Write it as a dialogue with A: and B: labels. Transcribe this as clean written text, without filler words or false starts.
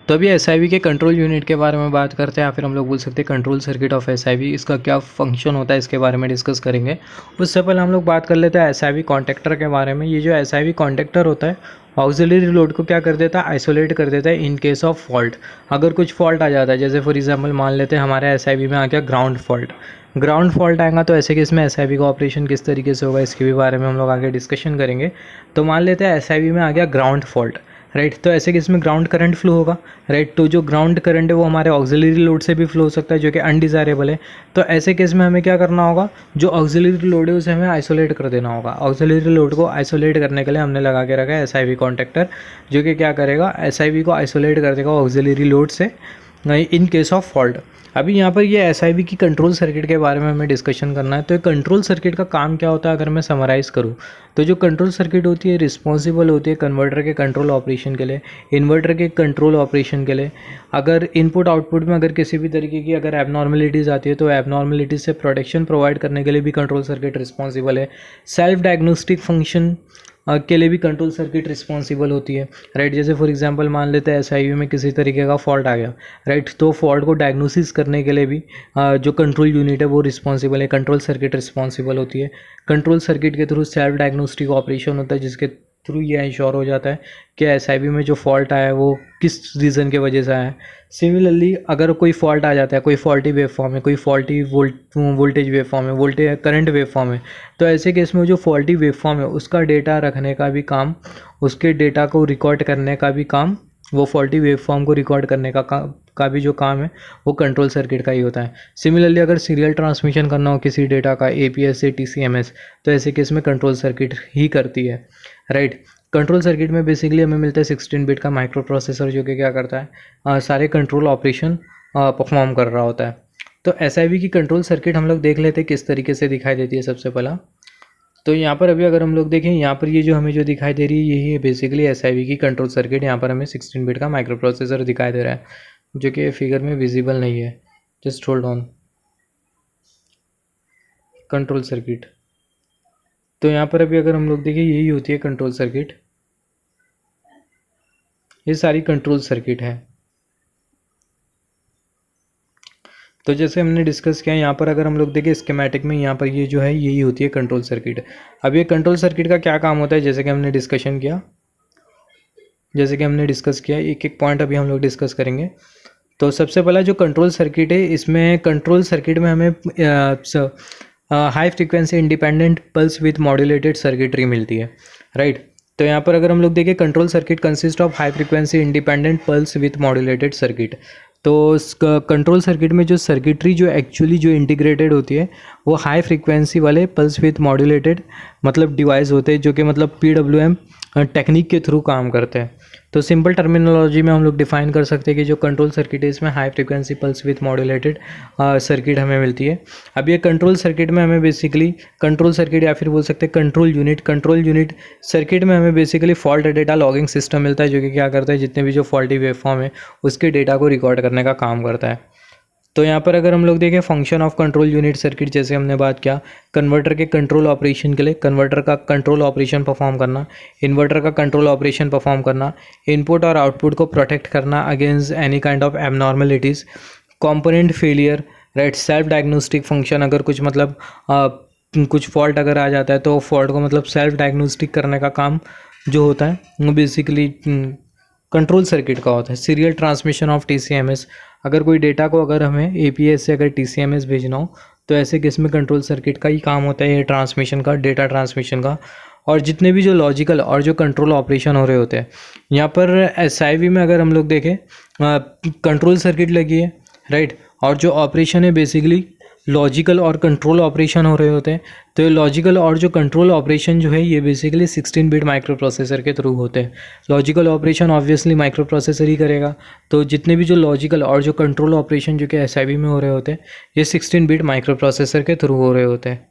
A: तो अभी एसआईवी के कंट्रोल यूनिट के बारे में बात करते हैं, या फिर हम लोग बोल सकते हैं कंट्रोल सर्किट ऑफ एसआईवी। इसका क्या फंक्शन होता है इसके बारे में डिस्कस करेंगे। उससे पहले हम लोग बात कर लेते हैं एसआईवी कॉन्टेक्टर के बारे में। ये जो एसआईवी कॉन्टेक्टर होता है ऑक्सिलरी लोड को क्या कर देता है, आइसोलेट कर देता है इन केस ऑफ फॉल्ट। अगर कुछ फॉल्ट आ जाता है, जैसे फॉर एग्जांपल मान लेते हैं हमारे एसआईवी में आ गया ग्राउंड फॉल्ट। ग्राउंड फॉल्ट आएगा तो ऐसे केस में एसआईवी का ऑपरेशन किस तरीके से होगा इसके भी बारे में हम लोग आगे डिस्कशन करेंगे। तो मान लेते हैं एसआईवी में आ गया ग्राउंड फॉल्ट, राइट। तो ऐसे केस में ग्राउंड करंट फ्लो होगा, राइट। तो जो ग्राउंड करंट है वो हमारे ऑक्सिलरी लोड से भी फ्लो हो सकता है, जो कि अनडिज़ायरेबल है। तो ऐसे केस में हमें क्या करना होगा, जो ऑक्सिलरी लोड है उसे हमें आइसोलेट कर देना होगा। ऑक्सिलरी लोड को आइसोलेट करने के लिए हमने लगा के रखा है एसआईवी कॉन्टेक्टर, जो कि क्या करेगा, एसआईवी को आइसोलेट कर देगा ऑक्सिलरी लोड से इन केस ऑफ फॉल्ट। अभी यहाँ पर ये एसआईवी की कंट्रोल सर्किट के बारे में हमें डिस्कशन करना है। तो कंट्रोल सर्किट का काम क्या होता है अगर मैं समराइज़ करूँ, तो जो कंट्रोल सर्किट होती है रिस्पॉन्सिबल होती है कन्वर्टर के कंट्रोल ऑपरेशन के लिए, इन्वर्टर के कंट्रोल ऑपरेशन के लिए। अगर इनपुट आउटपुट में अगर किसी भी तरीके की अगर एबनॉर्मलिटीज़ आती है तो एबनॉर्मलिटीज़ से प्रोटेक्शन प्रोवाइड करने के लिए भी कंट्रोल सर्किट रिस्पॉन्सिबल है। सेल्फ डायग्नोस्टिक फंक्शन के लिए भी कंट्रोल सर्किट रिस्पॉन्सिबल होती है, राइट। जैसे फॉर एग्जांपल मान लेते हैं एसआईवी में किसी तरीके का फॉल्ट आ गया, राइट। तो फॉल्ट को डायग्नोसिस करने के लिए भी जो कंट्रोल यूनिट है वो रिस्पॉन्सिबल है, कंट्रोल सर्किट रिस्पॉन्सिबल होती है। कंट्रोल सर्किट के थ्रू सेल्फ डायग्नोस्टिक ऑपरेशन होता है, जिसके थ्रू ये इंश्योर हो जाता है कि एसआईवी में जो फॉल्ट आया है वो किस रीज़न के वजह से आया है। सिमिलरली अगर कोई फॉल्ट आ जाता है, कोई फॉल्टी वेव फॉर्म है, कोई फॉल्टी वोल्टेज वेव फॉर्म है, वोल्टेज करंट वेव फॉर्म है, तो ऐसे केस में जो फॉल्टी वेव फॉर्म है उसका डेटा रखने का भी काम, उसके डेटा को रिकॉर्ड करने का भी काम, वो फॉल्टी वेव फॉर्म को रिकॉर्ड करने का भी जो काम है वो कंट्रोल सर्किट का ही होता है। सिमिलरली अगर सीरियल ट्रांसमिशन करना हो किसी डेटा का एपीएस से टीसीएमएस, तो ऐसे केस में कंट्रोल सर्किट ही करती है, राइट। कंट्रोल सर्किट में बेसिकली हमें मिलता है 16 बिट का माइक्रो प्रोसेसर, जो कि क्या करता है सारे कंट्रोल ऑपरेशन परफॉर्म कर रहा होता है। तो एसआईवी की कंट्रोल सर्किट हम लोग देख लेते हैं किस तरीके से दिखाई देती है। सबसे पहला तो यहाँ पर अभी अगर हम लोग देखें, यहाँ पर ये जो हमें जो दिखाई दे रही है यही है बेसिकली एसआईवी की कंट्रोल सर्किट। यहाँ पर हमें 16 बिट का माइक्रो प्रोसेसर दिखाई दे रहा है, जो कि फिगर में विजिबल नहीं है। Just hold on. Control circuit, तो यहाँ पर अभी अगर हम लोग देखें यही होती है कंट्रोल सर्किट। ये सारी कंट्रोल सर्किट है। तो जैसे हमने डिस्कस किया यहाँ पर अगर हम लोग देखें स्कीमेटिक में, यहाँ पर ये जो है यही होती है कंट्रोल सर्किट। अब ये कंट्रोल सर्किट का क्या काम होता है, जैसे कि हमने डिस्कशन किया, एक एक पॉइंट अभी हम लोग डिस्कस करेंगे। तो सबसे पहला जो कंट्रोल सर्किट है, इसमें कंट्रोल सर्किट में हमें high frequency independent pulse with modulated circuitry मिलती है, राइट। तो यहाँ पर अगर हम लोग देखें control circuit consist of high frequency independent pulse with modulated circuit. तो कंट्रोल सर्किट में जो सर्किटरी जो एक्चुअली जो इंटीग्रेटेड होती है वो हाई फ्रीक्वेंसी वाले पल्स विथ मॉड्यूलेटेड मतलब डिवाइस होते हैं, जो कि मतलब PWM टेक्निक के थ्रू काम करते हैं। तो सिंपल टर्मिनोलॉजी में हम लोग डिफाइन कर सकते हैं कि जो कंट्रोल सर्किट है इसमें high frequency pulse with modulated circuit हमें मिलती है। अब ये कंट्रोल सर्किट में हमें बेसिकली कंट्रोल सर्किट या फिर बोल सकते हैं कंट्रोल यूनिट सर्किट में हमें basically fault data logging system मिलता है, जो कि क्या करता है जितने भी जो फॉल्टी वेवफॉर्म है उसके डेटा को रिकॉर्ड करने का काम करता है। तो यहाँ पर अगर हम लोग देखें function of control unit circuit, जैसे हमने बात किया कन्वर्टर के कंट्रोल ऑपरेशन के लिए, कन्वर्टर का कंट्रोल ऑपरेशन परफॉर्म करना, इन्वर्टर का कंट्रोल ऑपरेशन परफॉर्म करना, इनपुट और आउटपुट को प्रोटेक्ट करना against any kind of abnormalities, component failure, right. Self diagnostic function, अगर कुछ मतलब कुछ फॉल्ट अगर आ जाता है तो फॉल्ट को मतलब सेल्फ डायग्नोस्टिक करने का काम जो होता है वो बेसिकली कंट्रोल सर्किट का होता है। सीरियल ट्रांसमिशन ऑफ TCMS, अगर कोई डेटा को अगर हमें APS से अगर TCMS भेजना हो तो ऐसे केस में कंट्रोल सर्किट का ही काम होता है ये ट्रांसमिशन का, डेटा ट्रांसमिशन का। और जितने भी जो लॉजिकल और जो कंट्रोल ऑपरेशन हो रहे होते हैं, यहाँ पर SIV में अगर हम लोग देखें कंट्रोल सर्किट लगी है, राइट। और जो ऑपरेशन है बेसिकली लॉजिकल और कंट्रोल ऑपरेशन हो रहे होते हैं। तो ये लॉजिकल और जो कंट्रोल ऑपरेशन जो है ये बेसिकली 16 बिट माइक्रो प्रोसेसर के थ्रू होते हैं। Logical operation obviously microprocessor ही करेगा, तो जितने भी जो लॉजिकल और जो कंट्रोल ऑपरेशन जो कि SIV में हो रहे होते हैं ये 16 बिट माइक्रो प्रोसेसर के थ्रू हो रहे होते हैं।